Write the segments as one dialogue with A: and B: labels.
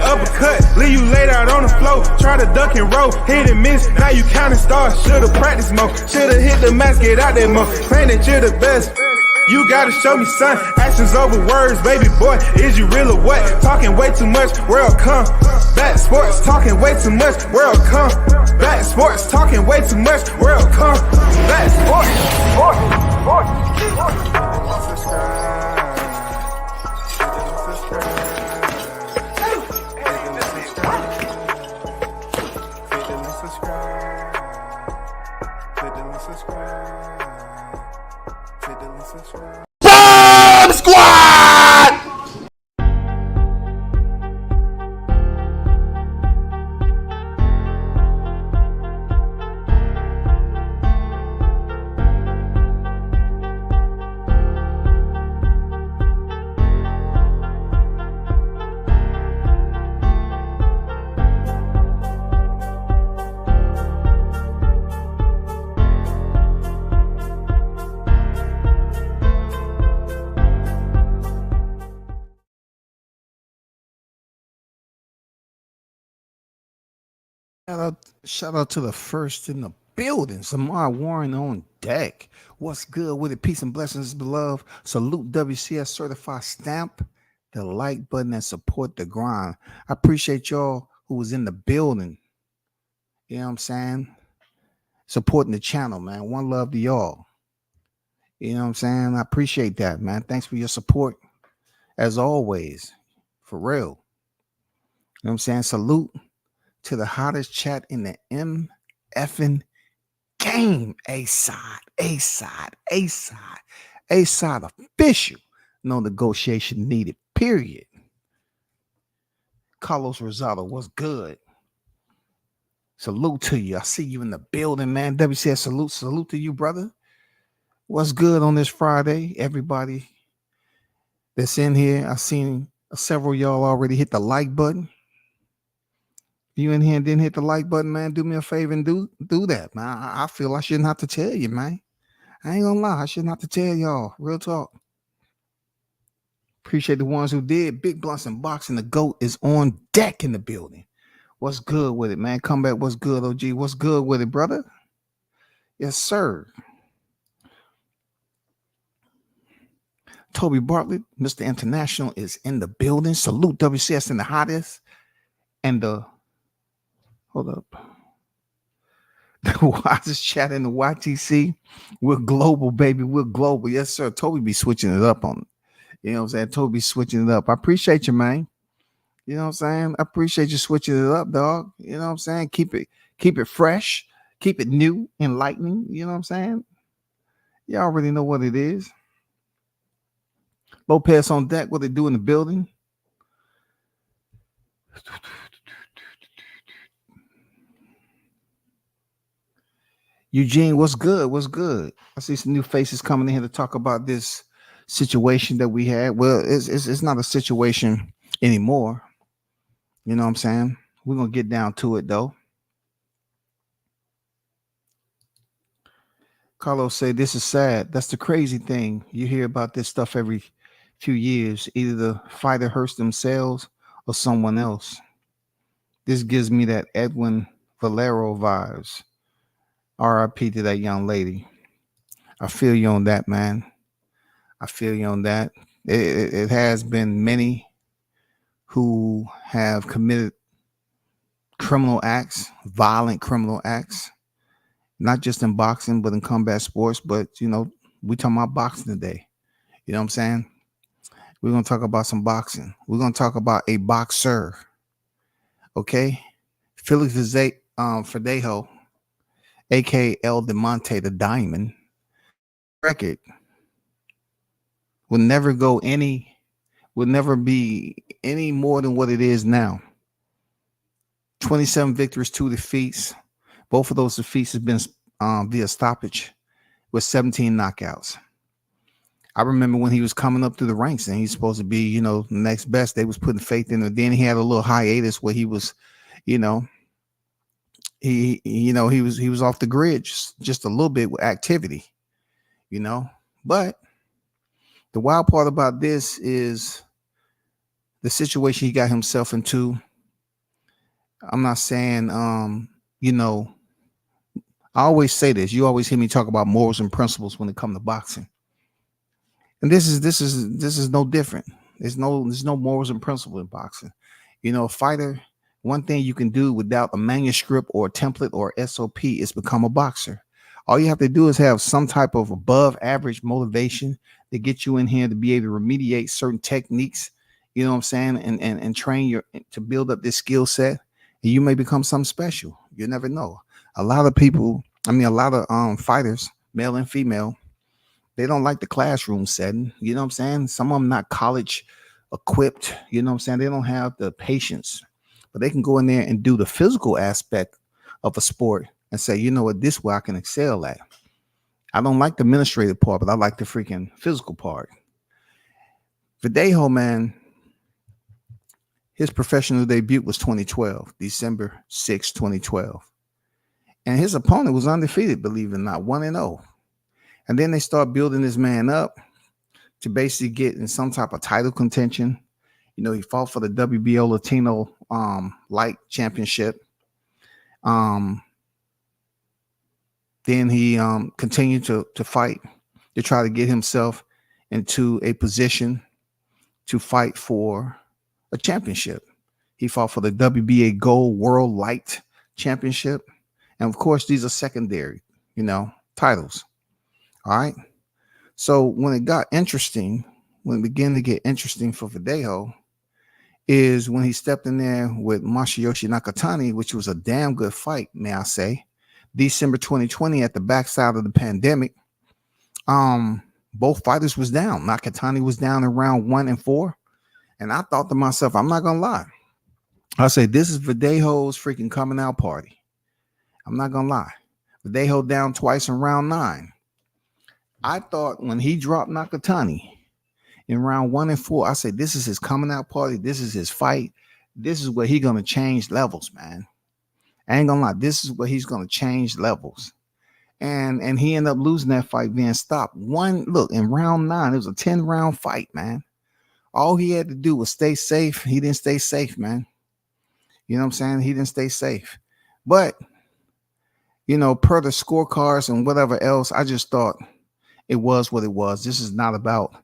A: uppercut, leave you laid out on the floor. Try to duck and roll, hit and miss, now you counting stars. Should've practiced more, should've hit the mask, get out there more. Claim that you're the best. You gotta show me, son. Actions over words, baby boy. Is you real or what? Talking way too much, world come. Back sports, talking way too much, world come. Back sports, talking way too much, world come. Back
B: Bomb Squad!
C: Shout out to the first in the building. Samar Warren on deck. What's good with it? Peace and blessings, beloved. Salute WCS certified stamp, the like button, and support the grind. I appreciate y'all who was in the building. You know what I'm saying? Supporting the channel, man. One love to y'all. You know what I'm saying? I appreciate that, man. Thanks for your support. As always. For real. You know what I'm saying? Salute to the hottest chat in the MFing game. A-side official. No negotiation needed, period. Carlos Rosado, what's good? Salute to you. I see you in the building, man. WCS salute to you, brother. What's good on this Friday? Everybody that's in here, I've seen several of y'all already hit the like button. You in here and didn't hit the like button, man, do me a favor and do that, man. I feel I shouldn't have to tell you, man. I ain't gonna lie. I shouldn't have to tell y'all. Real talk. Appreciate the ones who did. Big Blunts and Boxing. The GOAT is on deck in the building. What's good with it, man? Come back. What's good, OG? What's good with it, brother? Yes, sir. Toby Bartlett, Mr. International, is in the building. Salute WCS in the hottest. And the hold up. The hottest chat in the YTC. We're global, baby. We're global. Yes, sir. Toby be switching it up on it. You know what I'm saying? Toby switching it up. I appreciate you, man. You know what I'm saying? I appreciate you switching it up, dog. You know what I'm saying? Keep it fresh. Keep it new, enlightening. You know what I'm saying? You already know what it is. Lopez on deck. What they do in the building? Eugene, what's good? What's good? I see some new faces coming in here to talk about this situation that we had. Well, it's not a situation anymore. You know what I'm saying? We're going to get down to it, though. Carlos said, this is sad. That's the crazy thing. You hear about this stuff every few years. Either the fighter hurts themselves or someone else. This gives me that Edwin Valero vibes. RIP to that young lady. I feel you on that, man. I feel you on that. It has been many who have committed criminal acts, violent criminal acts, not just in boxing, but in combat sports. But, you know, we talking about boxing today. You know what I'm saying? We're going to talk about some boxing. We're going to talk about a boxer. Okay? Felix Verdejo, a.k.a. El Diamante, the Diamond, record will never be any more than what it is now. 27 victories, 2 defeats. Both of those defeats have been via stoppage with 17 knockouts. I remember when he was coming up through the ranks and he's supposed to be, you know, the next best. They was putting faith in him. Then he had a little hiatus where he was, you know, he was off the grid just a little bit with activity, you know. But the wild part about this is the situation he got himself into I'm not saying, you know, I always say this. You always hear me talk about morals and principles when it comes to boxing, and this is no different. There's no morals and principles in boxing. A fighter. One thing you can do without a manuscript or a template or SOP is become a boxer. All you have to do is have some type of above average motivation to get you in here to be able to remediate certain techniques. You know what I'm saying, and train your to build up this skill set, and you may become something special. You never know. A lot of people, a lot of fighters, male and female, they don't like the classroom setting. You know what I'm saying? Some of them not college equipped. You know what I'm saying? They don't have the patience, but they can go in there and do the physical aspect of a sport and say, you know what, this way I can excel at. I don't like the administrative part, but I like the freaking physical part. Verdejo, man, his professional debut was 2012, December 6, 2012. And his opponent was undefeated, believe it or not, 1-0. And then they start building this man up to basically get in some type of title contention. He fought for the WBO Latino light championship. Then he continued to fight to try to get himself into a position to fight for a championship. He fought for the WBA Gold World Light Championship. And of course, these are secondary, titles. All right. So when it got interesting, when it began to get interesting for Verdejo, is when he stepped in there with Masayoshi Nakatani, which was a damn good fight, may I say. December 2020, at the backside of the pandemic, both fighters was down. Nakatani was down in round 1 and 4. And I thought to myself, I'm not gonna lie. I say this is Verdejo's freaking coming out party. I'm not gonna lie. Verdejo down twice in round 9. I thought when he dropped Nakatani in round 1 and 4, I said, this is his coming out party. This is his fight. This is where he's going to change levels, man. I ain't going to lie. This is where he's going to change levels. And he ended up losing that fight, being stopped. In round 9, it was a 10-round fight, man. All he had to do was stay safe. He didn't stay safe, man. You know what I'm saying? He didn't stay safe. But, per the scorecards and whatever else, I just thought it was what it was. This is not about,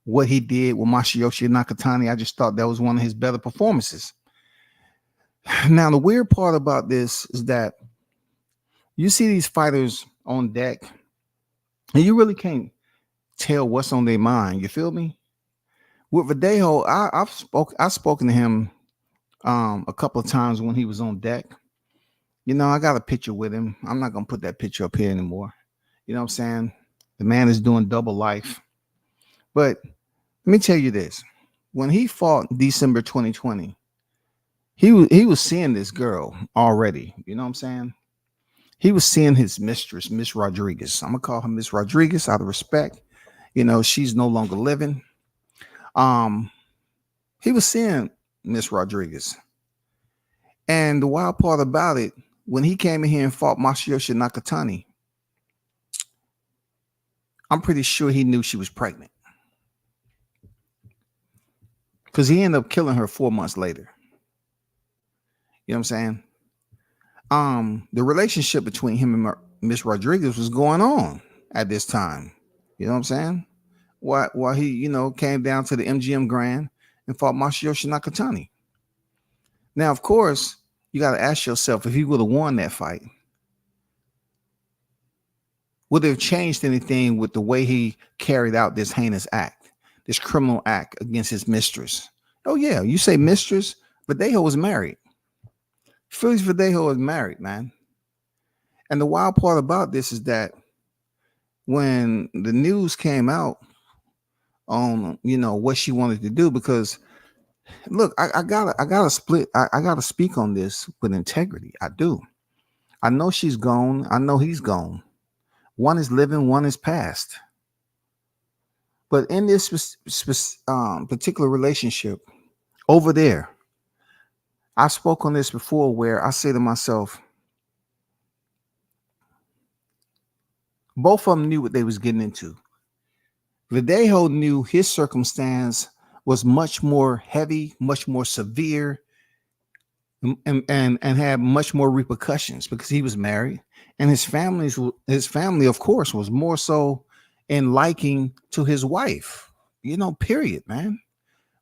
C: what he did with Masayoshi Nakatani. I just thought that was one of his better performances. Now, the weird part about this is that you see these fighters on deck, and you really can't tell what's on their mind. You feel me? With Verdejo, I've spoken to him a couple of times when he was on deck. I got a picture with him. I'm not gonna put that picture up here anymore. You know what I'm saying? The man is doing double life. But let me tell you this. When he fought December 2020, he was seeing this girl already. You know what I'm saying? He was seeing his mistress, Miss Rodriguez. I'm going to call her Miss Rodriguez out of respect. She's no longer living. He was seeing Miss Rodriguez. And the wild part about it, when he came in here and fought Masayoshi Nakatani, I'm pretty sure he knew she was pregnant, because he ended up killing her 4 months later. You know what I'm saying? The relationship between him and Miss Rodriguez was going on at this time. You know what I'm saying? While he, came down to the MGM Grand and fought Masayoshi Nakatani. Now, of course, you got to ask yourself, if he would have won that fight, would it have changed anything with the way he carried out this heinous act, this criminal act against his mistress? Oh, yeah. You say mistress, Verdejo was married. Felix Verdejo is married, man. And the wild part about this is that when the news came out on, what she wanted to do, because look, I gotta speak on this with integrity. I do. I know she's gone. I know he's gone. One is living, one is past. But in this particular relationship over there, I spoke on this before, where I say to myself, both of them knew what they was getting into. Verdejo knew his circumstance was much more heavy, much more severe, and had much more repercussions because he was married, and his family, of course, was more so in liking to his wife. Period, man.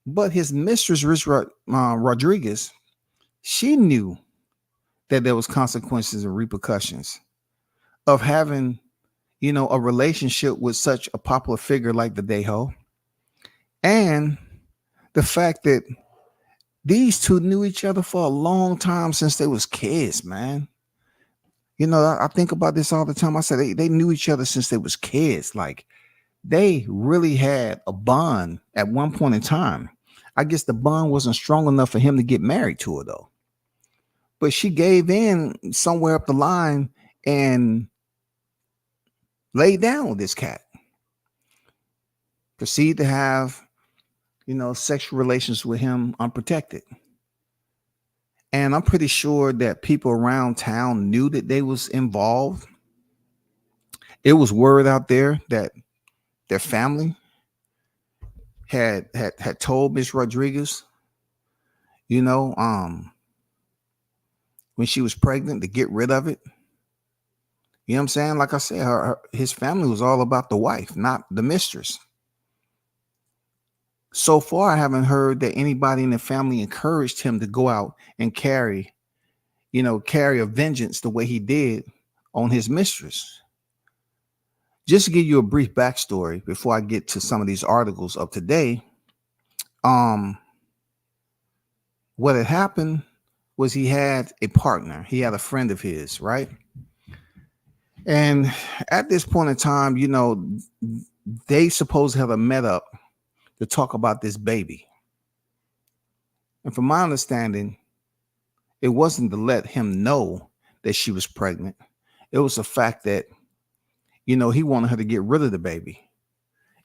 C: But his mistress, Rodriguez, she knew that there was consequences and repercussions of having, a relationship with such a popular figure like Verdejo, and the fact that these two knew each other for a long time since they was kids, man. I think about this all the time. I said they knew each other since they was kids. Like they really had a bond at one point in time. I guess the bond wasn't strong enough for him to get married to her though. But she gave in somewhere up the line and laid down with this cat. Proceed to have, sexual relations with him unprotected. And I'm pretty sure that people around town knew that they was involved. It was word out there that their family had told Miss Rodriguez, you know, um, when she was pregnant to get rid of it. You know what I'm saying? Like I said, his family was all about the wife, not the mistress. So far, I haven't heard that anybody in the family encouraged him to go out and carry a vengeance the way he did on his mistress. Just to give you a brief backstory before I get to some of these articles of today, um, what had happened was he had a partner. He had a friend of his, right? And at this point in time, they supposed to have a met up to talk about this baby. And from my understanding, it wasn't to let him know that she was pregnant. It was the fact that, he wanted her to get rid of the baby.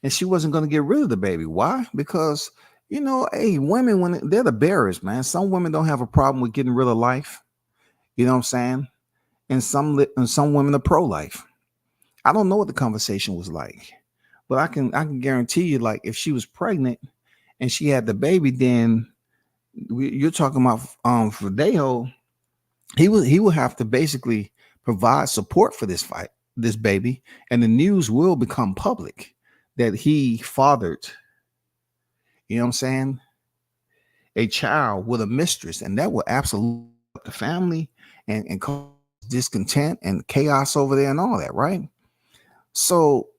C: And she wasn't going to get rid of the baby. Why? Because, hey, women, when they're the bearers, man, some women don't have a problem with getting rid of life. You know what I'm saying? And some women are pro-life. I don't know what the conversation was like, but I can guarantee you, like, if she was pregnant and she had the baby, then you're talking about Verdejo. He would have to basically provide support for this baby, and the news will become public that he fathered, what I'm saying, a child with a mistress, and that will absolutely up the family and cause discontent and chaos over there and all that, right? So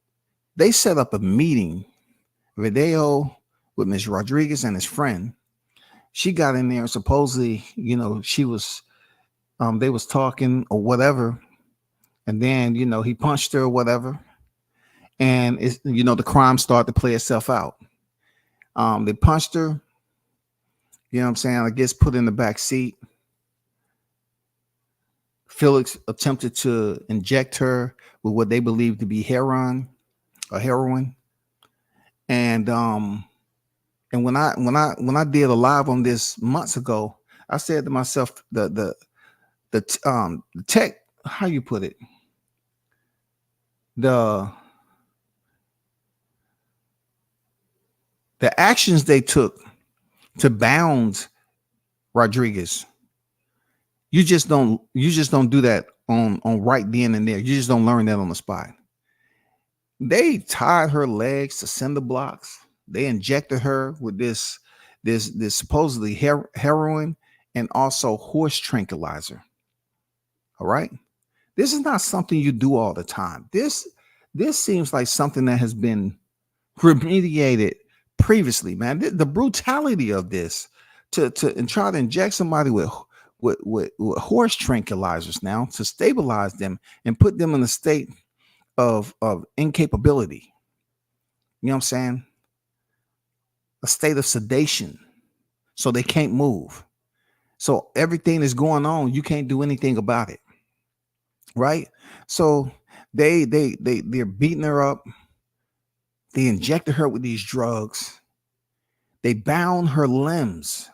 C: they set up a meeting, Verdejo with Miss Rodriguez and his friend. She got in there and supposedly, she was they was talking or whatever, and then he punched her or whatever, and it's the crime started to play itself out. They punched her, what I'm saying, I guess put in the back seat. Felix attempted to inject her with what they believed to be heroin. And when I did a live on this months ago, I said to myself, the tech, how you put it, the actions they took to bound Rodriguez, you just don't do that on right then and there. You just don't learn that on the spot. They tied her legs to cinder blocks. They injected her with this supposedly heroin and also horse tranquilizer. All right. This is not something you do all the time. This seems like something that has been remediated previously, man. The brutality of this to and try to inject somebody with horse tranquilizers now to stabilize them and put them in a state of incapability. You know what I'm saying? A state of sedation, so they can't move. So everything that's going on, you can't do anything about it, right? So they're beating her up. They injected her with these drugs. They bound her limbs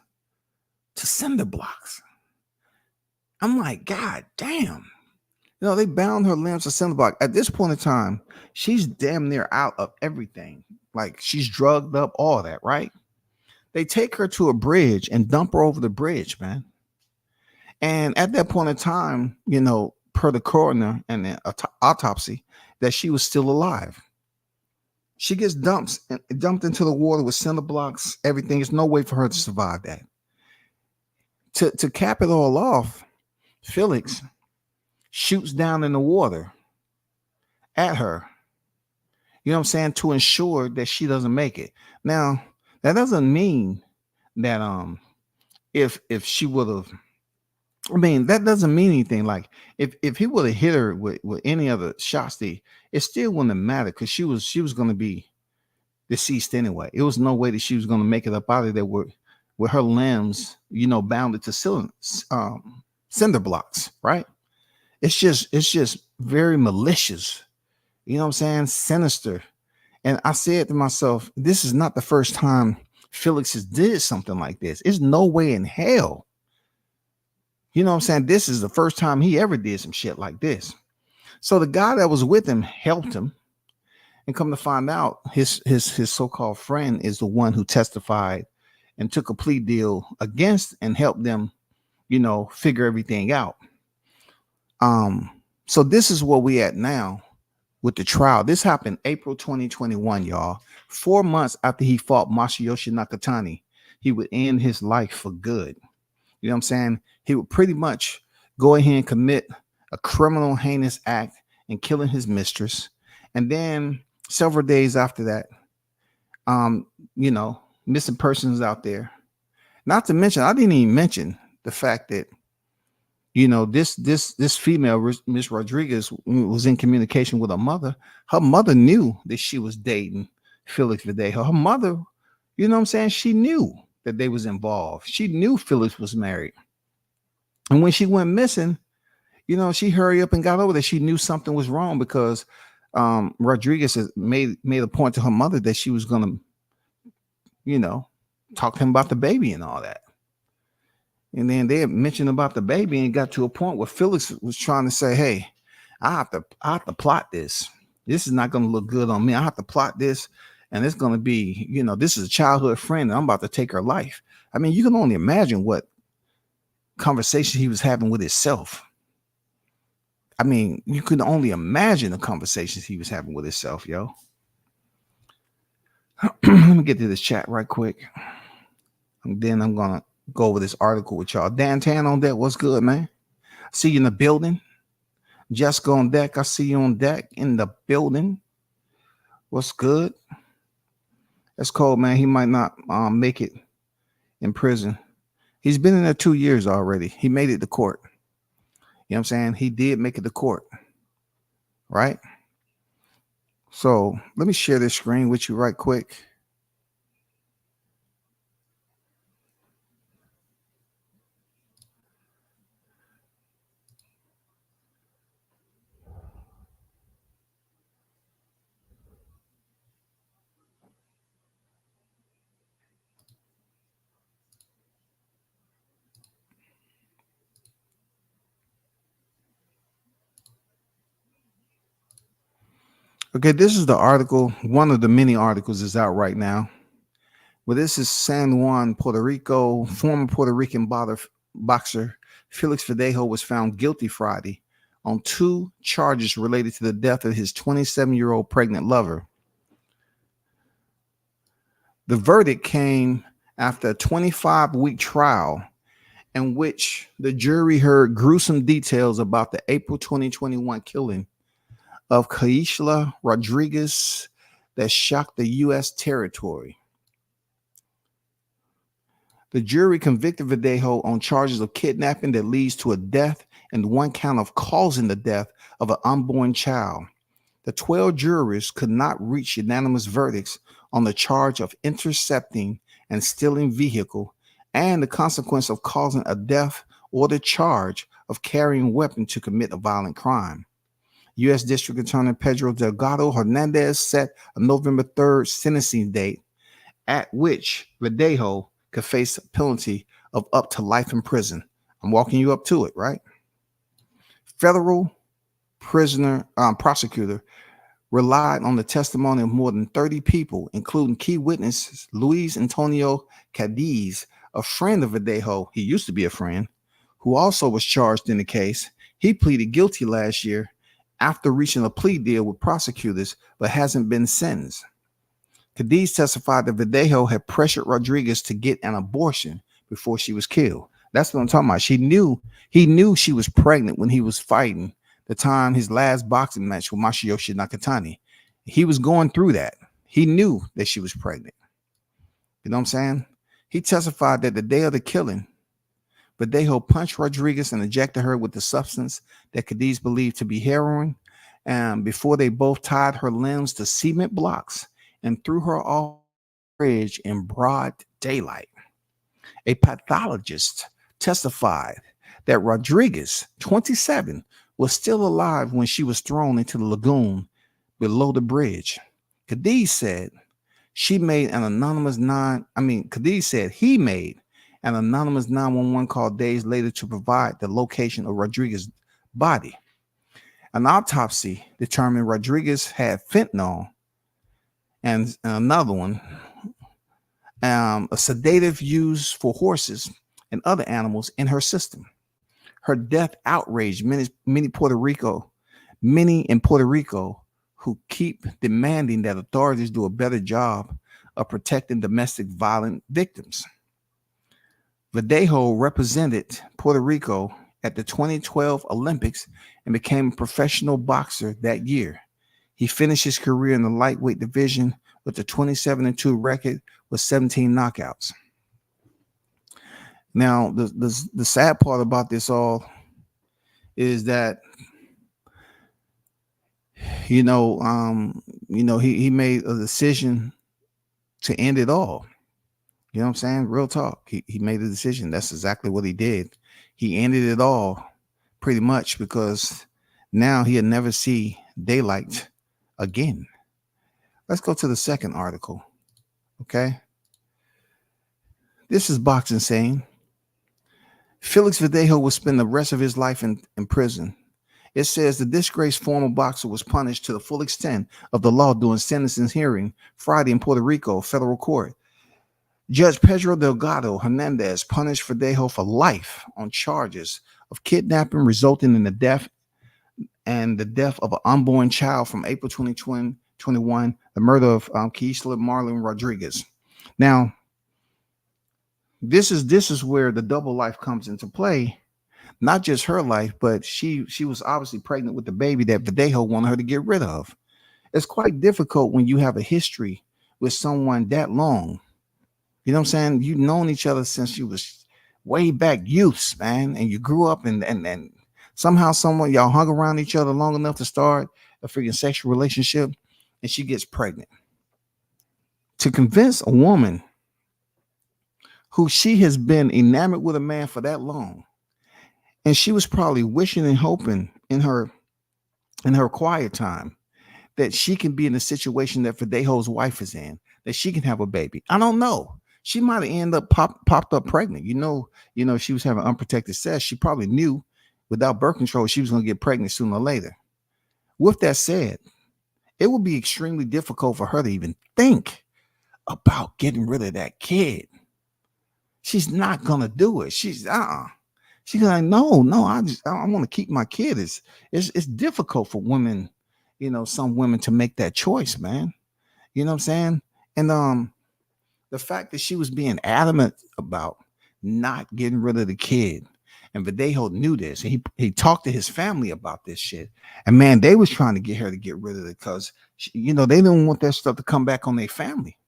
C: to cinder blocks. I'm like, God damn. They bound her limbs to cinder block. At this point in time, she's damn near out of everything. Like she's drugged up, all that, right? They take her to a bridge and dump her over the bridge, man. And at that point in time, per the coroner and the autopsy, that she was still alive. She gets dumped into the water with cinder blocks, everything. There's no way for her to survive that. To cap it all off, Felix shoots down in the water at her. You know what I'm saying? To ensure that she doesn't make it. Now, that doesn't mean that if she would have, that doesn't mean anything. Like if he would have hit her with any other shots, it still wouldn't have mattered because she was going to be deceased anyway. It was no way that she was going to make it up out of there with her limbs, bounded to cinder blocks, right? It's just very malicious. You know what I'm saying? Sinister. And I said to myself, this is not the first time Felix has did something like this. There's no way in hell. You know what I'm saying? This is the first time he ever did some shit like this. So the guy that was with him helped him. And come to find out, his so-called friend is the one who testified and took a plea deal against and helped them, figure everything out. So this is where we at now with the trial. This happened April 2021, y'all. 4 months after he fought Masayoshi Nakatani, he would end his life for good. You know what I'm saying? He would pretty much go ahead and commit a criminal, heinous act in killing his mistress. And then several days after that, missing persons out there. Not to mention, I didn't even mention the fact that, this female, Miss Rodriguez, was in communication with her mother. Her mother knew that she was dating Felix Verdejo. Her mother, you know what I'm saying? She knew that they was involved. She knew Felix was married. And when she went missing, she hurried up and got over that. She knew something was wrong because Rodriguez has made a point to her mother that she was going to, talk to him about the baby and all that. And then they had mentioned about the baby and got to a point where Felix was trying to say, hey, I have to plot this. This is not going to look good on me. I have to plot this. And it's going to be, this is a childhood friend and I'm about to take her life. I mean, you can only imagine what conversation he was having with himself. I mean, you can only imagine the conversations he was having with himself, yo. Let me get to this chat right quick. And then I'm going to go over this article with y'all. Dan Tan on deck. What's good, man? See you in the building. Jessica on deck. I see you on deck in the building. What's good? That's cold, man. He might not make it in prison. He's been in there 2 years already. He made it to court. You know what I'm saying? He did make it to court. Right? So let me share this screen with you right quick. Okay, this is the article. One of the many articles is out right now. Well, this is San Juan, Puerto Rico. Former Puerto Rican boxer Felix Verdejo was found guilty Friday on 2 charges related to the death of his 27-year-old pregnant lover. The verdict came after a 25-week trial in which the jury heard gruesome details about the April 2021 killing of Kaishla Rodriguez that shocked the U.S. territory. The jury convicted Verdejo on charges of kidnapping that leads to a death and 1 count of causing the death of an unborn child. The 12 jurors could not reach unanimous verdicts on the charge of intercepting and stealing vehicle and the consequence of causing a death or the charge of carrying a weapon to commit a violent crime. U.S. District Attorney Pedro Delgado Hernandez set a November 3rd sentencing date at which Verdejo could face a penalty of up to life in prison. I'm walking you up to it, right? Federal prosecutor relied on the testimony of more than 30 people, including key witnesses Luis Antonio Cadiz, a friend of Verdejo. He used to be a friend who also was charged in the case, he pleaded guilty last year after reaching a plea deal with prosecutors, but hasn't been sentenced. Cadiz testified that Verdejo had pressured Rodriguez to get an abortion before she was killed. That's what I'm talking about. He knew she was pregnant when he was fighting the time his last boxing match with Masayoshi Nakatani. He was going through that. He knew that she was pregnant. You know what I'm saying? He testified that the day of the killing, Verdejo punched Rodriguez and injected her with the substance that Cadiz believed to be heroin, and before they both tied her limbs to cement blocks and threw her off the bridge in broad daylight. A pathologist testified that Rodriguez, 27, was still alive when she was thrown into the lagoon below the bridge. Cadiz said he made an anonymous 911 call days later to provide the location of Rodriguez's body. An autopsy determined Rodriguez had fentanyl and another one, a sedative used for horses and other animals in her system. Her death outraged many in Puerto Rico who keep demanding that authorities do a better job of protecting domestic violence victims. Verdejo represented Puerto Rico at the 2012 Olympics and became a professional boxer that year. He finished his career in the lightweight division with a 27-2 record with 17 knockouts. Now, the sad part about this all is that he made a decision to end it all. You know what I'm saying? Real talk. He made a decision. That's exactly what he did. He ended it all pretty much because now he'll never see daylight again. Let's go to the second article. Okay. This is boxing saying Felix Verdejo will spend the rest of his life in prison. It says the disgraced former boxer was punished to the full extent of the law during sentencing hearing Friday in Puerto Rico federal court. Judge Pedro Delgado Hernandez punished Verdejo for life on charges of kidnapping resulting in the death of an unborn child from April 2021, the murder of Keisla Marlon Rodriguez. Now, this is where the double life comes into play. Not just her life, but she was obviously pregnant with the baby that Verdejo wanted her to get rid of. It's quite difficult when you have a history with someone that long. You know what I'm saying? You've known each other since you was way back youths, man, and you grew up and somehow y'all hung around each other long enough to start a freaking sexual relationship, and she gets pregnant. To convince a woman who she has been enamored with a man for that long, and she was probably wishing and hoping in her quiet time that she can be in the situation that Verdejo's wife is in, that she can have a baby. I don't know. She might have ended up popped up pregnant. You know, she was having unprotected sex. She probably knew without birth control she was going to get pregnant sooner or later. With that said, it would be extremely difficult for her to even think about getting rid of that kid. She's not gonna do it. She's She's like, no, I want to keep my kid. It's difficult for women, some women to make that choice, man. You know what I'm saying? And the fact that she was being adamant about not getting rid of the kid, and Verdejo knew this, and he talked to his family about this shit, and man, they was trying to get her to get rid of it because they didn't want that stuff to come back on their family.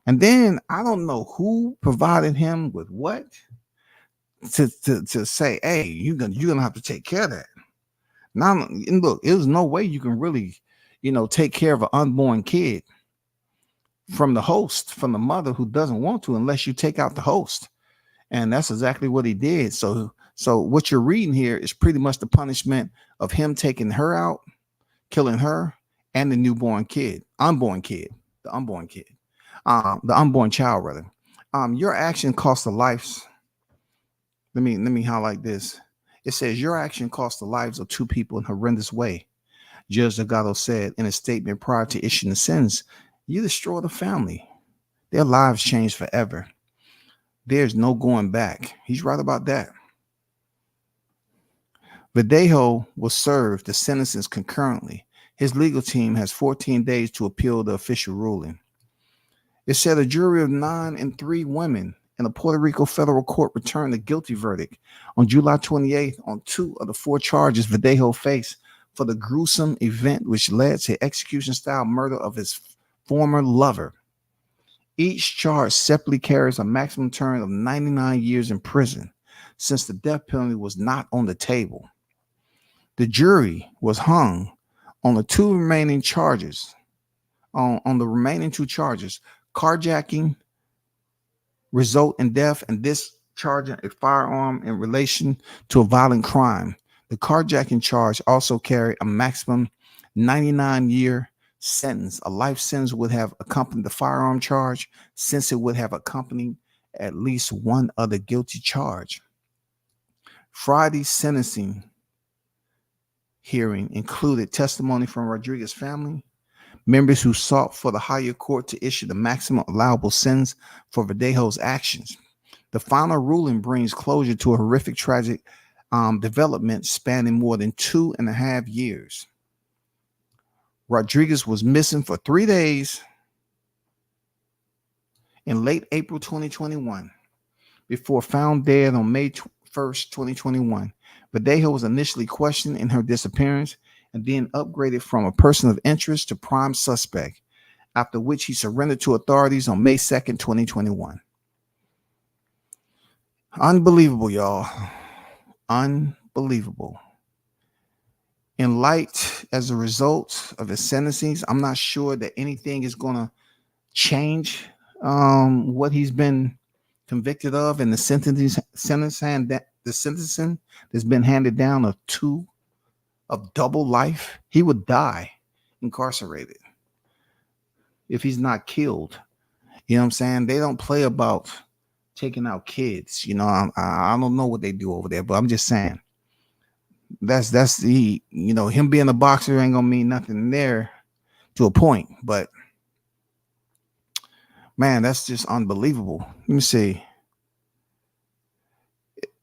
C: And then I don't know who provided him with what to say, hey, you're gonna have to take care of that. Now, and look, there's no way you can really, take care of an unborn kid from the host, from the mother who doesn't want to, unless you take out the host. And that's exactly what he did. So what you're reading here is pretty much the punishment of him taking her out, killing her, and the unborn child rather. Your action cost the lives. Let me highlight this. It says your action cost the lives of two people in a horrendous way. Judge Delgado said in a statement prior to issuing the sentence, you destroyed the family. Their lives changed forever. There's no going back. He's right about that. Verdejo was served the sentences concurrently. His legal team has 14 days to appeal the official ruling. It said a jury of 9 and 3 women in a Puerto Rico federal court returned a guilty verdict on July 28th on 2 of the 4 charges Verdejo faced for the gruesome event which led to execution-style murder of his former lover. Each charge separately carries a maximum term of 99 years in prison, since the death penalty was not on the table. The jury was hung on the 2 remaining charges, on the remaining 2 charges, carjacking, result in death, and discharging a firearm in relation to a violent crime. The carjacking charge also carried a maximum 99-year sentence. A life sentence would have accompanied the firearm charge, since it would have accompanied at least one other guilty charge. Friday's sentencing hearing included testimony from Rodriguez's family, members who sought for the higher court to issue the maximum allowable sentence for Verdejo's actions. The final ruling brings closure to a horrific, tragic development spanning more than 2.5 years. Rodriguez was missing for 3 days in late April 2021 before found dead on May 1st, 2021. Verdejo was initially questioned in her disappearance and then upgraded from a person of interest to prime suspect, after which he surrendered to authorities on May 2nd, 2021. Unbelievable, y'all. Unbelievable. In light, as a result of his sentencing, I'm not sure that anything is going to change what he's been convicted of, and the sentencing that's been handed down of double life. He would die incarcerated if he's not killed. You know what I'm saying? They don't play about taking out kids. You know, I don't know what they do over there, but I'm just saying that's the, you know, him being a boxer ain't gonna mean nothing there to a point, but man, that's just unbelievable. Let me see.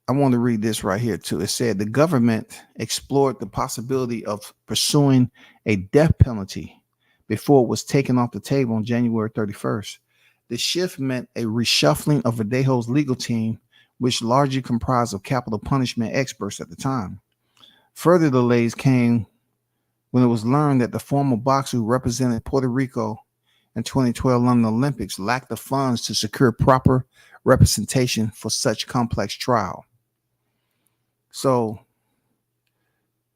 C: I want to read this right here too. It said the government explored the possibility of pursuing a death penalty before it was taken off the table on January 31st. The shift meant a reshuffling of Verdejo's legal team, which largely comprised of capital punishment experts at the time. Further delays came when it was learned that the former boxer who represented Puerto Rico in 2012 London Olympics lacked the funds to secure proper representation for such complex trial. So,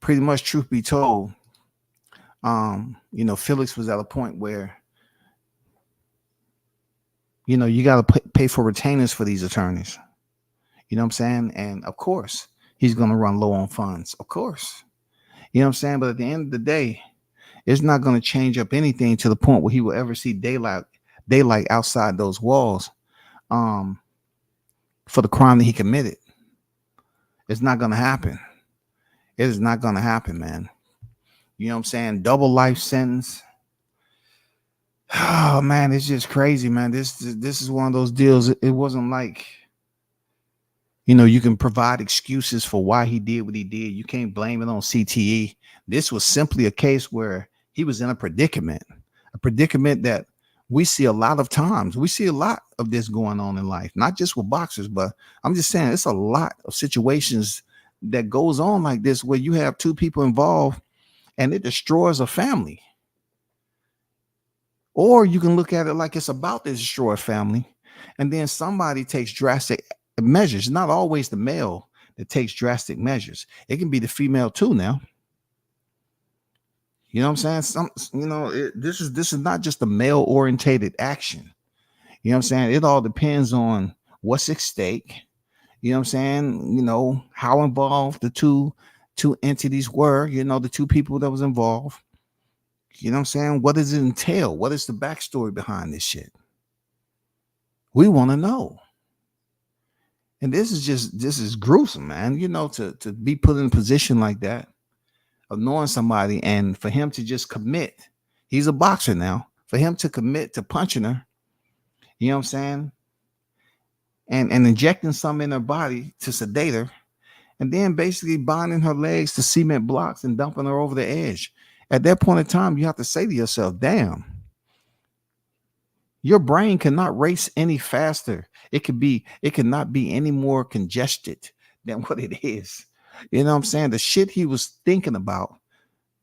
C: pretty much, truth be told, you know, Felix was at a point where, you know, you got to pay for retainers for these attorneys. You know what I'm saying? And of course, he's going to run low on funds. Of course. You know what I'm saying? But at the end of the day, it's not going to change up anything to the point where he will ever see daylight outside those walls for the crime that he committed. It's not going to happen. It is not going to happen, man. You know what I'm saying? Double life sentence. Oh, man, it's just crazy, man. This is one of those deals. It wasn't like, you know, you can provide excuses for why he did what he did. You can't blame it on CTE. This was simply a case where he was in a predicament that we see a lot of times. We see a lot of this going on in life, not just with boxers, but I'm just saying it's a lot of situations that goes on like this where you have 2 people involved and it destroys a family. Or you can look at it like it's about to destroy a family, and then somebody takes drastic measures. Not always the male that takes drastic measures. It can be the female too now. You know what I'm saying? This is not just a male orientated action. You know what I'm saying? It all depends on what's at stake. You know what I'm saying? You know, how involved the two entities were, you know, the 2 people that was involved. You know what I'm saying? What does it entail? What is the backstory behind this shit? We want to know. And this is gruesome, man. You know, to be put in a position like that of knowing somebody, and for him to just commit. He's a boxer now. For him to commit to punching her, you know what I'm saying? And injecting something in her body to sedate her, and then basically binding her legs to cement blocks and dumping her over the edge. At that point in time, you have to say to yourself, damn, your brain cannot race any faster. It cannot be any more congested than what it is. You know what I'm saying? The shit he was thinking about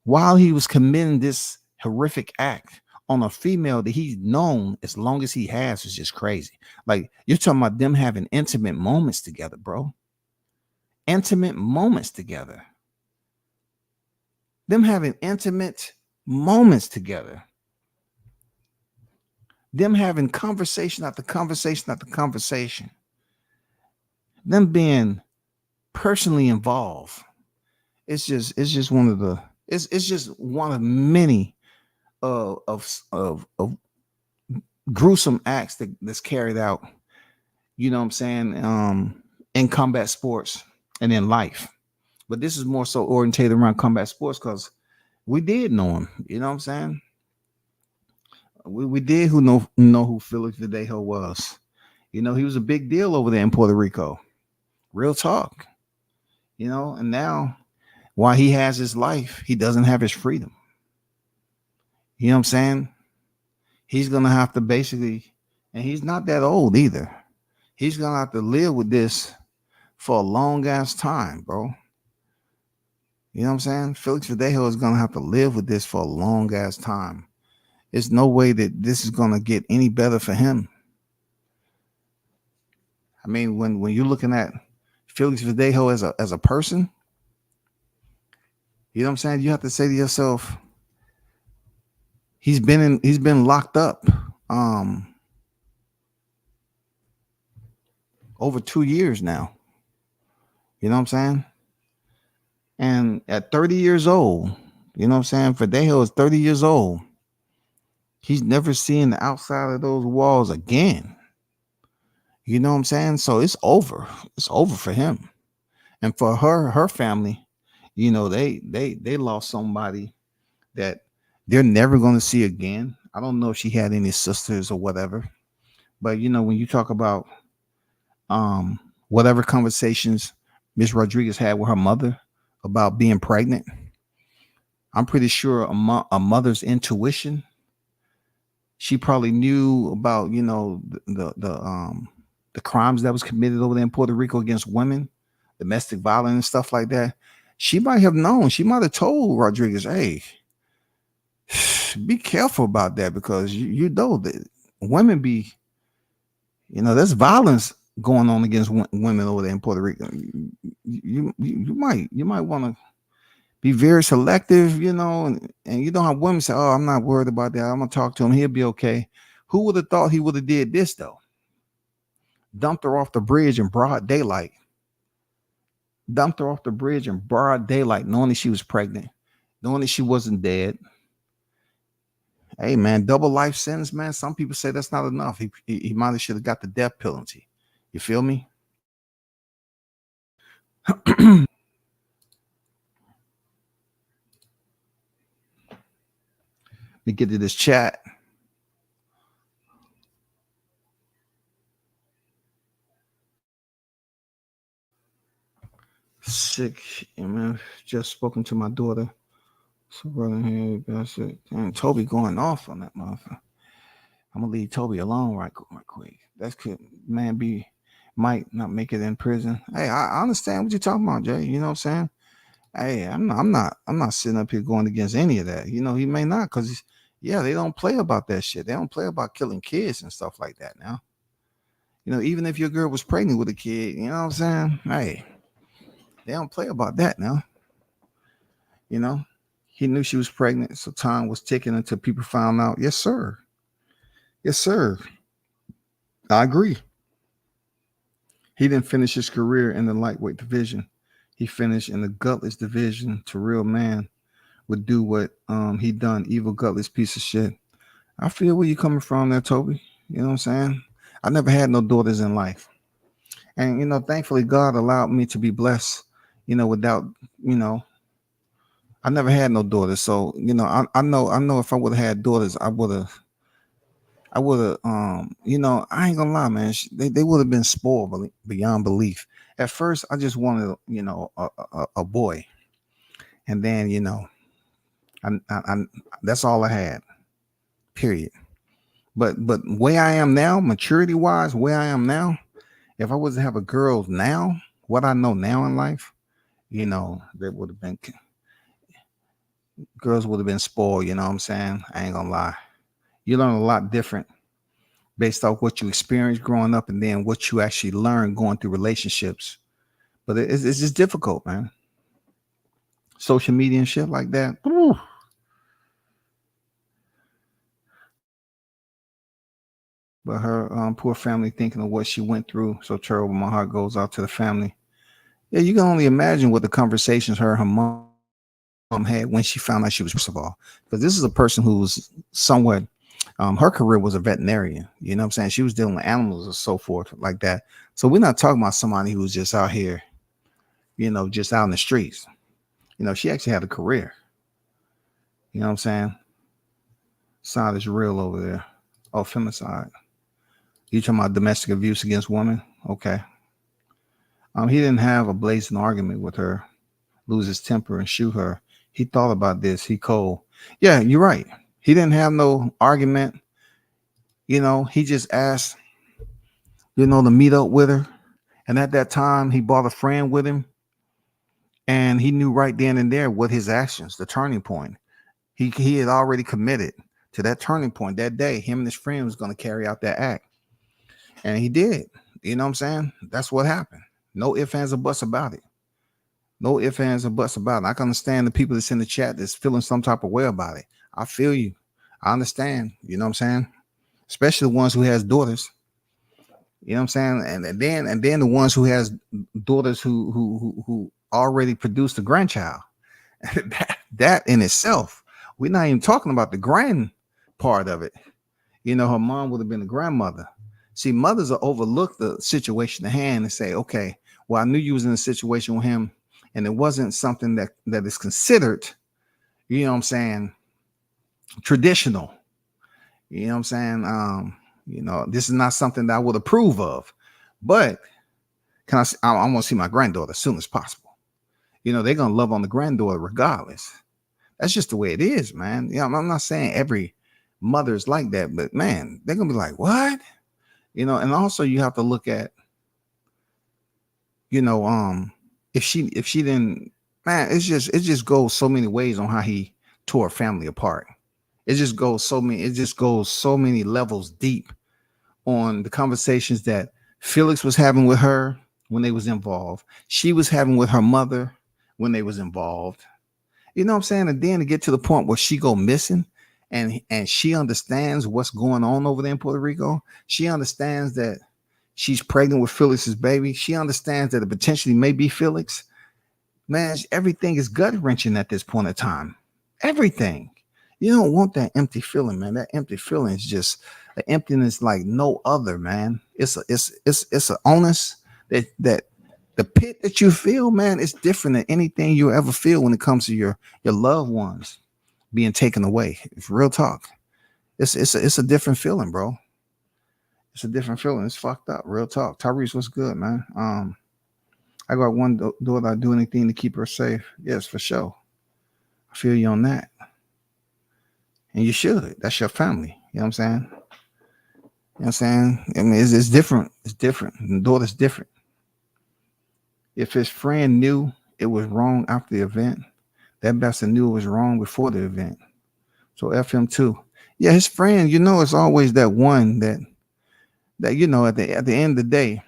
C: while he was committing this horrific act on a female that he's known as long as he has is just crazy. Like, you're talking about them having intimate moments together, bro. Intimate moments together. Them having intimate moments together. Them having conversation after conversation after conversation. Them being personally involved. It's just one of the it's just one of many of gruesome acts that's carried out, you know what I'm saying, in combat sports and in life. But this is more so orientated around combat sports because we did know him, you know what I'm saying? We did know who Felix Verdejo was. You know, he was a big deal over there in Puerto Rico. Real talk. You know, and now while he has his life, he doesn't have his freedom. You know what I'm saying? He's gonna have to basically, and he's not that old either. He's gonna have to live with this for a long ass time, bro. You know what I'm saying? Felix Verdejo is gonna have to live with this for a long ass time. There's no way that this is gonna get any better for him. I mean, when you're looking at Felix Verdejo as a person, you know what I'm saying? You have to say to yourself, he's been locked up over 2 years now. You know what I'm saying? And at 30 years old, you know what I'm saying? Verdejo is 30 years old. He's never seen the outside of those walls again. You know what I'm saying? So it's over. It's over for him. And for her family, you know, they lost somebody that they're never going to see again. I don't know if she had any sisters or whatever. But you know, when you talk about whatever conversations Miss Rodriguez had with her mother about being pregnant, I'm pretty sure a mother's intuition, she probably knew about, you know, the crimes that was committed over there in Puerto Rico against women, domestic violence and stuff like that. She might have known. She might have told Rodriguez, "Hey, be careful about that because you know that women be, you know, there's violence going on against women over there in Puerto Rico. You might want to be very selective, you know, and you know how women say, oh, I'm not worried about that. I'm gonna talk to him. He'll be okay." Who would have thought he would have did this though? Dumped her off the bridge in broad daylight. Dumped her off the bridge in broad daylight, knowing that she was pregnant, knowing that she wasn't dead. Hey man, double life sentence, man. Some people say that's not enough. He might have should have got the death penalty. You feel me? Let me get to this chat. Sick, man. Just spoken to my daughter. So brother here, bastard. And Toby going off on that motherfucker. I'm gonna leave Toby alone right quick. That could man might not make it in prison. Hey, I understand what you're talking about, Jay. You know what I'm saying? Hey, I'm not sitting up here going against any of that. You know, he may not, because yeah, they don't play about that shit. They don't play about killing kids and stuff like that now. You know, even if your girl was pregnant with a kid, you know what I'm saying? Hey, they don't play about that now. You know, he knew she was pregnant, so time was ticking until people found out. Yes, sir. Yes, sir. I agree. He didn't finish his career in the lightweight division. He finished in the gutless division. To real man would do what he done. Evil, gutless piece of shit. I feel where you coming from there, Toby. You know what I'm saying? I never had no daughters in life. And, you know, thankfully God allowed me to be blessed, you know, without, you know, I never had no daughters. So, you know, I know if I would have had daughters, I would have, you know, I ain't gonna lie, man. They would have been spoiled beyond belief. At first, I just wanted, a boy, and then, I that's all I had. Period. But where I am now, maturity wise, where I am now, if I was to have a girl now, what I know now in life, that would have been girls would have been spoiled. You know what I'm saying? I ain't gonna lie. You learn a lot different based off what you experienced growing up, and then what you actually learn going through relationships. But it's just difficult, man. Social media and shit like that. Ooh. But her poor family, thinking of what she went through, so terrible. My heart goes out to the family. Yeah, you can only imagine what the conversations her mom had when she found out she was, first of all, because this is a person who was somewhat, her career was a veterinarian. You know what I'm saying? She was dealing with animals and so forth like that. So we're not talking about somebody who was just out here, just out in the streets. She actually had a career. You know what I'm saying? Side is real over there. Oh, femicide. You talking about domestic abuse against women? Okay. He didn't have a blazing argument with her, lose his temper and shoot her. He thought about this. He cold. Yeah, you're right. He didn't have no argument. He just asked, to meet up with her. And at that time, he brought a friend with him. And he knew right then and there what his actions, the turning point. He had already committed to that turning point that day. Him and his friend was going to carry out that act. And he did. You know what I'm saying? That's what happened. No ifs, ands, or buts about it. No ifs, ands, or buts about it. I can understand the people that's in the chat that's feeling some type of way about it. I feel you. I understand. You know what I'm saying? Especially the ones who has daughters. You know what I'm saying? And then the ones who has daughters who already produced a grandchild. that in itself, we're not even talking about the grand part of it. Her mom would have been a grandmother. See, mothers will overlook the situation at hand and say, okay, well, I knew you was in a situation with him, and it wasn't something that is considered, traditional. You know what I'm saying? This is not something that I would approve of. But I want to see my granddaughter as soon as possible. They're going to love on the granddaughter regardless. That's just the way it is, man. I'm not saying every mother is like that, but man, they're going to be like, what? And also you have to look at, if she didn't, man, it just goes so many ways on how he tore a family apart. It just goes so many levels deep on the conversations that Felix was having with her when they was involved. She was having with her mother when they was involved. You know what I'm saying? And then to get to the point where she go missing and she understands what's going on over there in Puerto Rico. She understands that she's pregnant with Felix's baby. She understands that it potentially may be Felix. Man, everything is gut wrenching at this point in time. Everything. You don't want that empty feeling, man. That empty feeling is just an emptiness like no other, man. It's an honest that the pit that you feel, man, is different than anything you ever feel when it comes to your loved ones being taken away. It's real talk. It's a different feeling, bro. It's a different feeling. It's fucked up. Real talk. Tyrese, what's good, man? I got one daughter. I do anything to keep her safe. Yes, for sure. I feel you on that. And you should. That's your family. You know what I'm saying? You know what I'm saying? I mean, it's different. It's different. The daughter's different. If his friend knew it was wrong after the event, that bastard knew it was wrong before the event. So F him too. Yeah, his friend, it's always that one that at the end of the day.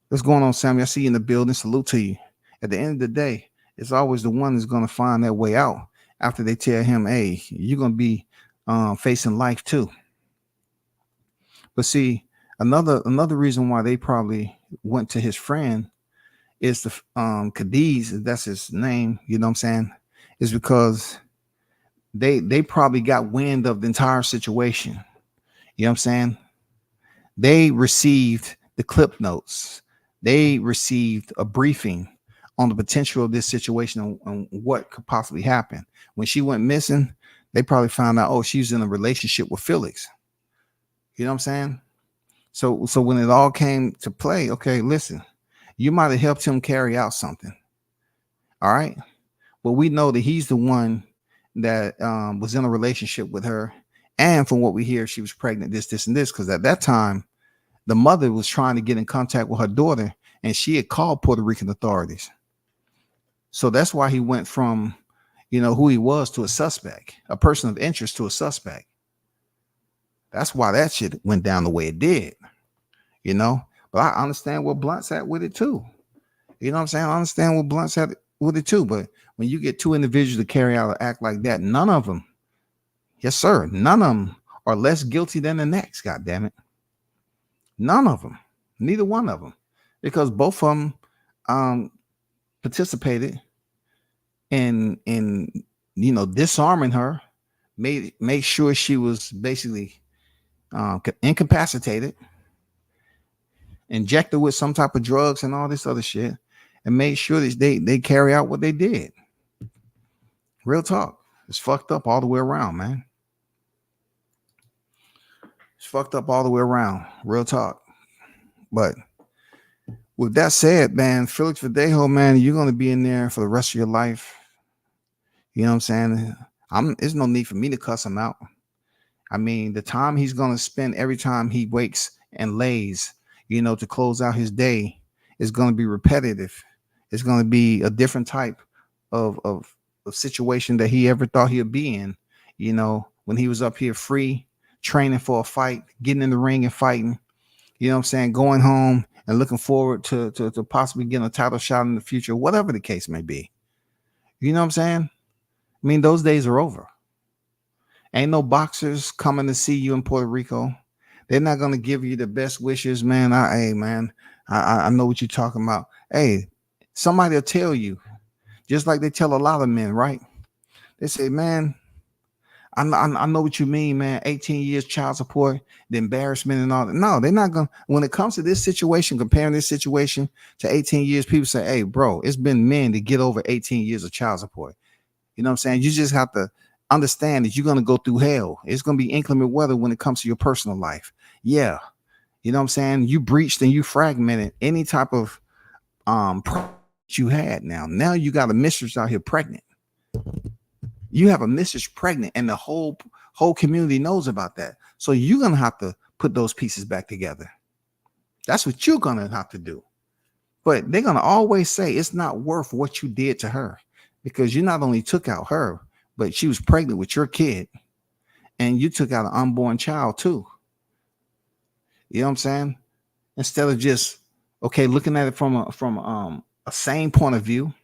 C: What's going on, Sammy? I see you in the building. Salute to you. At the end of the day, it's always the one that's going to find that way out after they tell him, hey, you're going to be facing life too. But see, another reason why they probably went to his friend is the Cadiz, that's his name, you know what I'm saying, is because they probably got wind of the entire situation. You know what I'm saying? They received the clip notes. They received a briefing on the potential of this situation and what could possibly happen. When she went missing, they probably found out, oh, she's in a relationship with Felix. You know what I'm saying? So when it all came to play, okay, listen, You might have helped him carry out something. All right. But we know that he's the one that was in a relationship with her. And from what we hear, she was pregnant, this, and this. Because at that time, the mother was trying to get in contact with her daughter, and she had called Puerto Rican authorities. So that's why he went from, who he was to a suspect, a person of interest to a suspect. That's why that shit went down the way it did, But I understand where Blunt's at with it too. You know what I'm saying? I understand where Blunt's at with it too. But when you get two individuals to carry out an act like that, none of them, yes, sir, none of them are less guilty than the next. God damn it. None of them, neither one of them, because both of them participated in disarming her, made sure she was basically incapacitated, injected with some type of drugs and all this other shit, and made sure that they carry out what they did. Real talk. It's fucked up all the way around, man. It's fucked up all the way around. Real talk. But with that said, man, Felix Verdejo, man, you're going to be in there for the rest of your life. You know what I'm saying? There's no need for me to cuss him out. I mean, the time he's going to spend every time he wakes and lays, to close out his day is going to be repetitive. It's going to be a different type of situation that he ever thought he'd be in, when he was up here free, training for a fight, getting in the ring and fighting, going home and looking forward to possibly getting a title shot in the future, whatever the case may be. You know what I'm saying? I mean, those days are over. Ain't no boxers coming to see you in Puerto Rico. They're not going to give you the best wishes, man. I know what you're talking about. Hey, somebody will tell you, just like they tell a lot of men, right? They say, man, I know what you mean, man. 18 years child support, the embarrassment and all that. No, they're not going to. When it comes to this situation, comparing this situation to 18 years, people say, hey, bro, it's been men to get over 18 years of child support. You know what I'm saying? You just have to understand that you're going to go through hell. It's going to be inclement weather when it comes to your personal life. Yeah. You know what I'm saying? You breached and you fragmented any type of you had. Now you got a mistress out here pregnant. You have a mistress pregnant, and the whole community knows about that. So you're going to have to put those pieces back together. That's what you're going to have to do. But they're going to always say it's not worth what you did to her, because you not only took out her, but she was pregnant with your kid, and you took out an unborn child too. You know what I'm saying? Instead of just, looking at it from a sane point of view,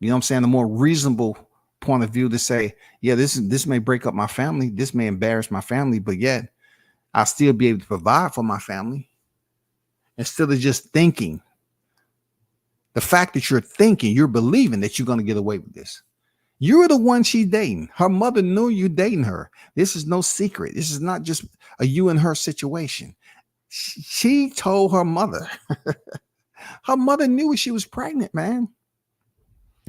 C: you know what I'm saying? A more reasonable point of view to say, yeah, this may break up my family. This may embarrass my family, but yet I'll still be able to provide for my family. Instead of just thinking, the fact that you're thinking, you're believing that you're going to get away with this. You're the one she's dating. Her mother knew you dating her. This is no secret. This is not just a you and her situation. She told her mother. Her mother knew she was pregnant, man.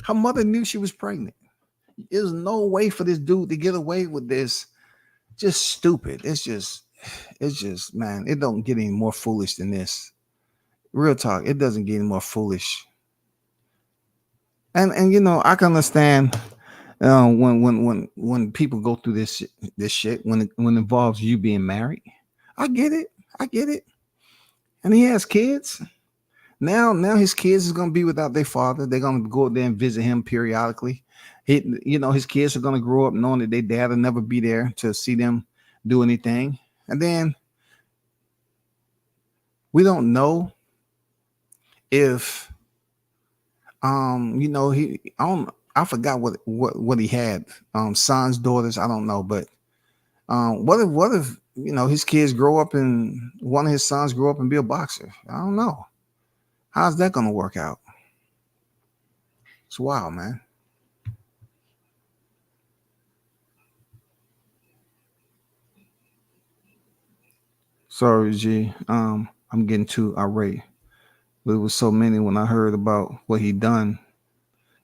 C: Her mother knew she was pregnant. There's no way for this dude to get away with this. Just stupid. It's just, man, it don't get any more foolish than this. Real talk. It doesn't get any more foolish. And I can understand when people go through this shit, when it involves you being married. I get it. And he has kids. Now his kids is gonna be without their father. They're gonna go there and visit him periodically. His kids are gonna grow up knowing that their dad will never be there to see them do anything. And then we don't know if I forgot what he had. Sons, daughters, I don't know, but what if his kids grow up and one of his sons grow up and be a boxer? I don't know. How's that gonna work out? It's wild, man. Sorry, G. I'm getting too irate. But it was so many when I heard about what he done.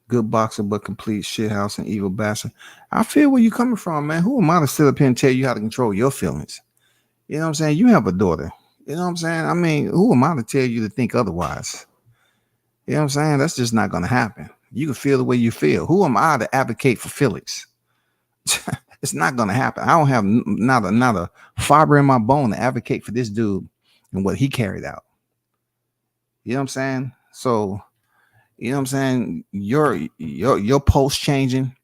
C: Good boxer, but complete shithouse and evil bastard. I feel where you coming from, man. Who am I to sit up here and tell you how to control your feelings? You know what I'm saying? You have a daughter. You know what I'm saying? I mean, who am I to tell you to think otherwise? You know what I'm saying? That's just not going to happen. You can feel the way you feel. Who am I to advocate for Felix? It's not going to happen. I don't have not a fiber in my bone to advocate for this dude and what he carried out. You know what I'm saying? So, you know what I'm saying? Your post changing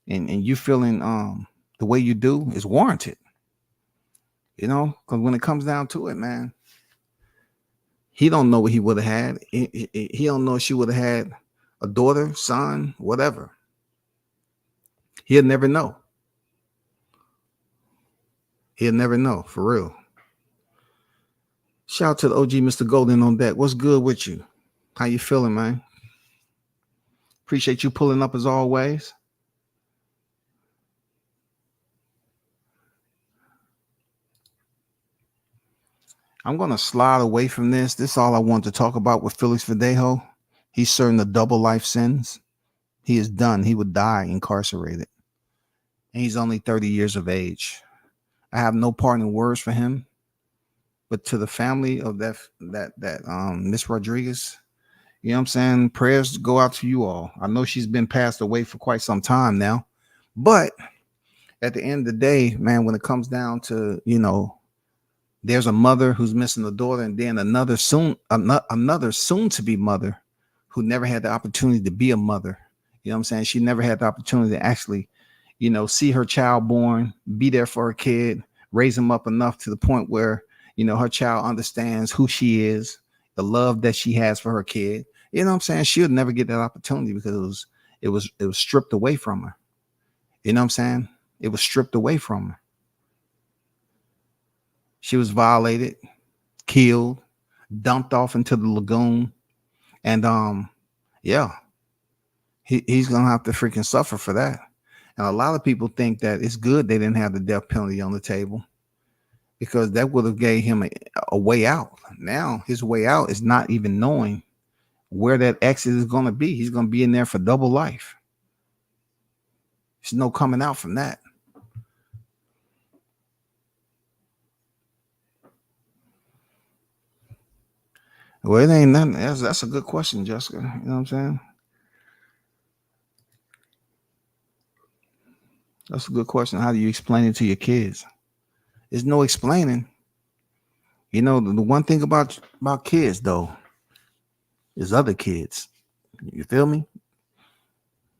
C: and you feeling the way you do is warranted. You know, because when it comes down to it, man, he don't know what he would have had. He don't know if she would have had a daughter, son, whatever. He'll never know. He'll never know, for real. Shout out to the OG Mr. Golden on deck. What's good with you? How you feeling, man? Appreciate you pulling up as always. I'm going to slide away from this. This is all I want to talk about with Felix Verdejo. He's serving the double life sentence. He is done. He would die incarcerated. And he's only 30 years of age. I have no parting words for him. But to the family of that Miss Rodriguez, you know what I'm saying? Prayers go out to you all. I know she's been passed away for quite some time now. But at the end of the day, man, when it comes down to, you know, there's a mother who's missing a daughter, and then another soon to be mother who never had the opportunity to be a mother. You know what I'm saying? She never had the opportunity to actually, you know, see her child born, be there for her kid, raise him up enough to the point where, you know, her child understands who she is, the love that she has for her kid. You know what I'm saying? She would never get that opportunity because it was stripped away from her. You know what I'm saying? It was stripped away from her. She was violated, killed, dumped off into the lagoon. And yeah, he's gonna have to freaking suffer for that. And a lot of people think that it's good they didn't have the death penalty on the table because that would have gave him a way out. Now his way out is not even knowing where that exit is going to be. He's going to be in there for double life. There's no coming out from that. Well, it ain't nothing. That's a good question, Jessica. You know what I'm saying? That's a good question. How do you explain it to your kids? There's no explaining. You know, the one thing about kids, though, is other kids. You feel me?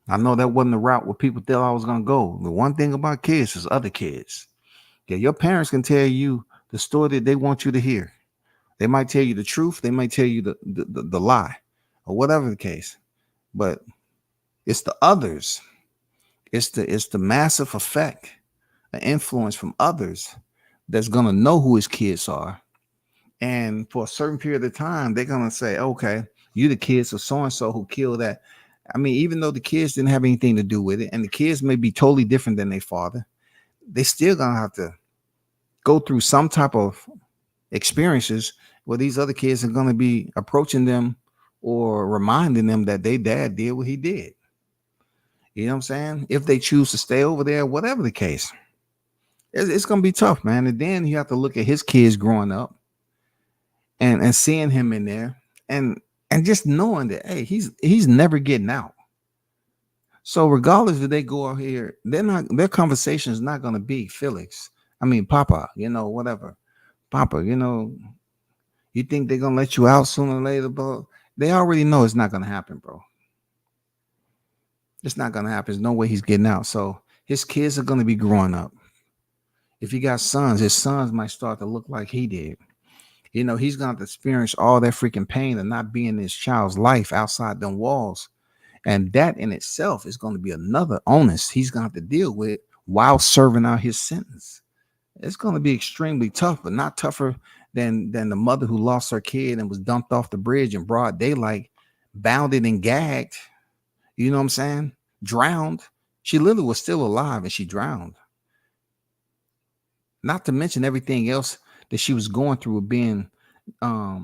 C: I know that wasn't the route where people thought I was going to go. The one thing about kids is other kids. Yeah, your parents can tell you the story that they want you to hear. They might tell you the truth. They might tell you the lie or whatever the case. But it's the others. It's the massive effect, an influence from others that's going to know who his kids are. And for a certain period of time, they're going to say, okay, you the kids of so-and-so who killed that. I mean, even though the kids didn't have anything to do with it, and the kids may be totally different than their father, they still going to have to go through some type of experiences where these other kids are going to be approaching them or reminding them that their dad did what he did. You know what I'm saying? If they choose to stay over there, whatever the case, it's going to be tough, man. And then you have to look at his kids growing up and seeing him in there and just knowing that, hey, he's never getting out. So regardless if they go out here, their conversation is not going to be Felix. I mean, Papa, you know, whatever. Papa, you know, you think they're going to let you out sooner or later, bro? They already know it's not going to happen, bro. It's not going to happen. There's no way he's getting out. So his kids are going to be growing up. If he got sons, his sons might start to look like he did. You know, he's going to experience all that freaking pain of not being in his child's life outside them walls. And that in itself is going to be another onus he's going to have to deal with while serving out his sentence. It's going to be extremely tough, but not tougher than the mother who lost her kid and was dumped off the bridge in broad daylight, bounded and gagged. You know what I'm saying? Drowned. She literally was still alive and she drowned. Not to mention everything else that she was going through with being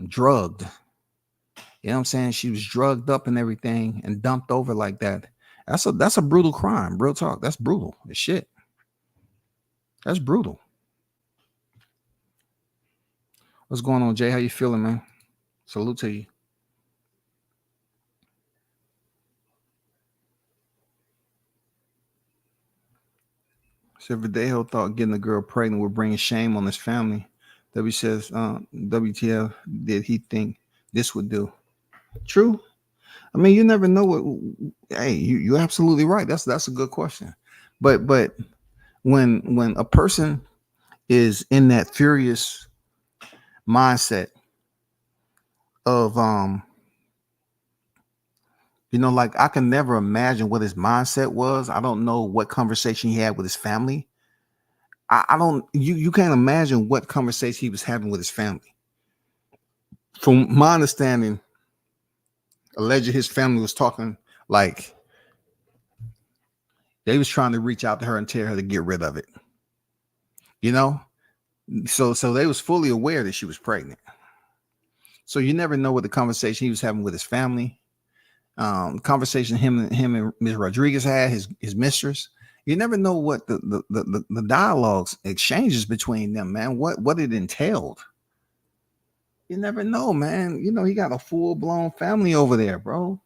C: drugged. You know what I'm saying? She was drugged up and everything and dumped over like that. That's a brutal crime. Real talk. That's brutal as shit. That's brutal. What's going on, Jay? How you feeling, man? Salute to you. So Verdejo thought getting a girl pregnant would bring shame on his family. W says, WTF did he think this would do? True. I mean, you never know what. Hey, you're absolutely right. That's a good question. But when a person is in that furious mindset of like I can never imagine what his mindset was. I don't know what conversation he had with his family. I don't you can't imagine what conversation he was having with his family. From my understanding, allegedly his family was talking like they was trying to reach out to her and tell her to get rid of it. You know? So they was fully aware that she was pregnant. So you never know what the conversation he was having with his family. Conversation him and Ms. Rodriguez had, his mistress. You never know what the dialogues exchanges between them, man. What it entailed. You never know, man. He got a full-blown family over there, bro.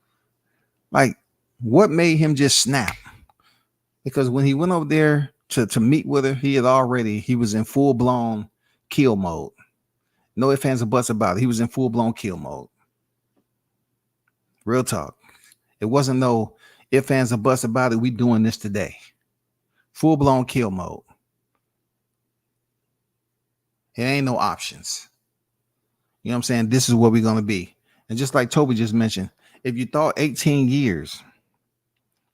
C: Like, what made him just snap? Because when he went over there to meet with her, he was in full-blown kill mode. No ifs, ands, or buts about it. He was in full-blown kill mode. Real talk. It wasn't no ifs, ands, or buts about it. We doing this today. Full-blown kill mode. It ain't no options. You know what I'm saying? This is what we're going to be. And just like Toby just mentioned, if you thought 18 years,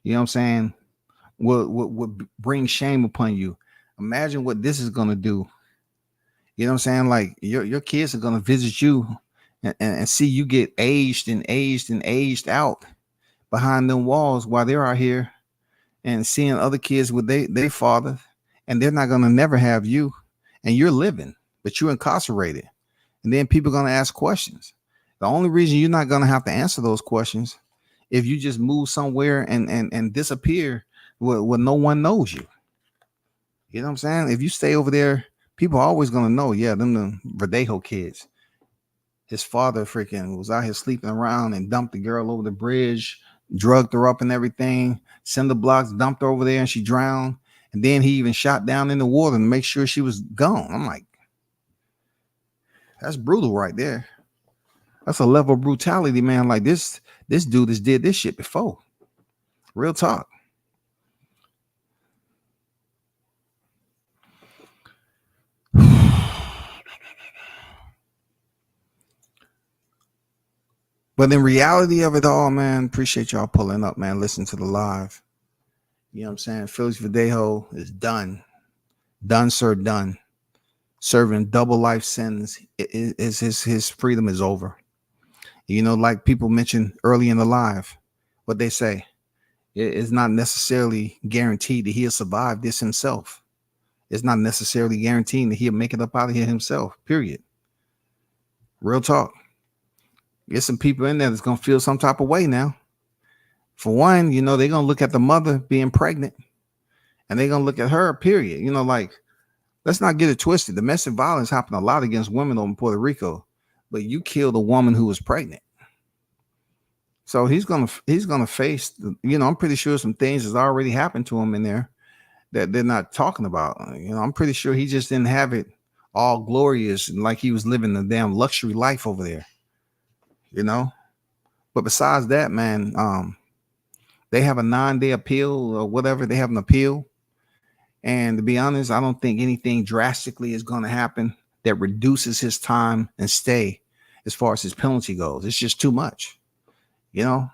C: you know what I'm saying, would bring shame upon you, imagine what this is going to do. You know what I'm saying? Like your kids are going to visit you and see you get aged out behind them walls while they're out here and seeing other kids with their father, and they're not going to never have you, and you're living, but you're incarcerated. And then people are going to ask questions. The only reason you're not going to have to answer those questions if you just move somewhere and disappear where no one knows you. You know what I'm saying? If you stay over there, people are always going to know, yeah, them the Verdejo kids. His father freaking was out here sleeping around and dumped the girl over the bridge, drugged her up and everything, cinder blocks, dumped her over there and she drowned. And then he even shot down in the water to make sure she was gone. I'm like, that's brutal right there. That's a level of brutality, man. Like this dude has did this shit before. Real talk. But in reality of it all, man, appreciate y'all pulling up, man. Listen to the live. You know what I'm saying? Felix Verdejo is done. Done, sir, done. Serving double life sentence. His freedom is over. Like people mentioned early in the live, what they say, it's not necessarily guaranteed that he'll survive this himself. It's not necessarily guaranteeing that he'll make it up out of here himself, period. Real talk. There's some people in there that's going to feel some type of way now. For one, they're going to look at the mother being pregnant and they're going to look at her, period. Like, let's not get it twisted. Domestic violence happened a lot against women over in Puerto Rico, but you killed a woman who was pregnant. So he's going to face, I'm pretty sure some things has already happened to him in there that they're not talking about. I'm pretty sure he just didn't have it all glorious and like he was living a damn luxury life over there. But besides that, man, they have a 9-day appeal or whatever. They have an appeal. And to be honest, I don't think anything drastically is going to happen that reduces his time and stay as far as his penalty goes. It's just too much. I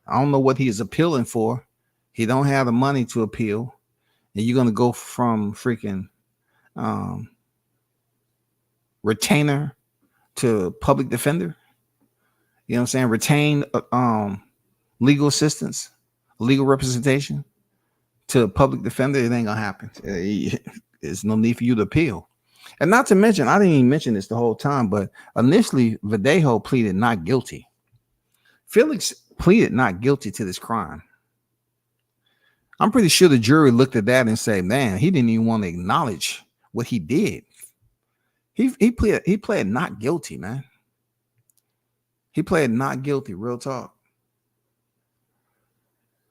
C: don't know what he is appealing for. He don't have the money to appeal. And you're going to go from freaking retainer to public defender. You know what I'm saying? Retain legal assistance, legal representation to a public defender. It ain't gonna happen. There's no need for you to appeal. And not to mention, I didn't even mention this the whole time, but initially Verdejo pleaded not guilty. Felix pleaded not guilty to this crime. I'm pretty sure the jury looked at that and said, man, he didn't even want to acknowledge what he did. He pled not guilty, man. He pled not guilty, real talk.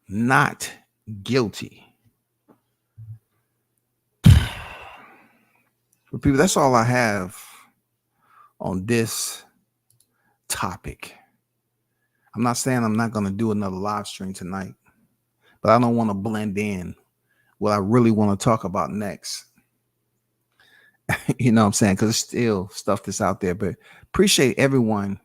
C: Not guilty. But people, that's all I have on this topic. I'm not saying I'm not going to do another live stream tonight, but I don't want to blend in what I really want to talk about next. You know what I'm saying? Because it's still stuff that's out there. But appreciate everyone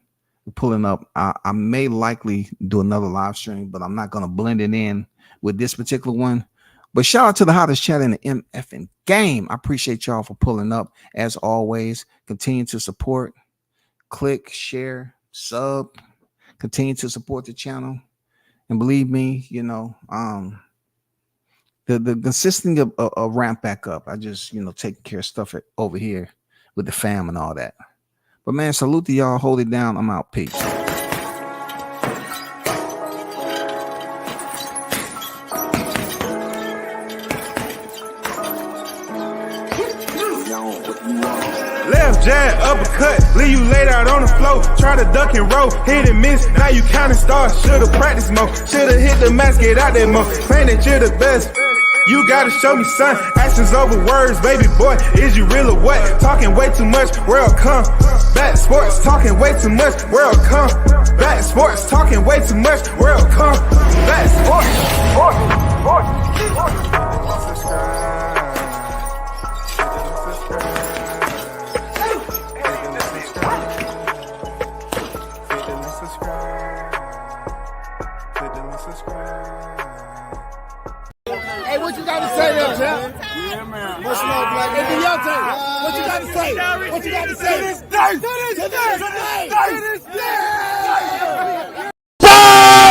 C: pulling up. I may likely do another live stream, but I'm not going to blend it in with this particular one. But shout out to the hottest chat in the MFN game. I appreciate y'all for pulling up. As always, continue to support. Click, share, sub. Continue to support the channel. And believe me, you know, the consistency of ramp back up. I just, you know, taking care of stuff over here with the fam and all that. But man, salute to y'all. Hold it down. I'm out. Peace.
A: Left jab, uppercut, leave you laid out on the floor. Try to duck and roll, hit and miss, now you counting stars. Should've practiced more, should've hit the mask, get out there more. Claim that you're the best, you gotta show me son. Actions over words, baby boy, is you real or what? Talking way too much, world come. Back sports, talking way too much, world come. Back sports, talking way too much, world come. Back sports,
D: Hey, what you got to say there, champ? Yeah, man. What's up, black? Hey, Deontay, what you got to say? What you got to say? To this day! To this day!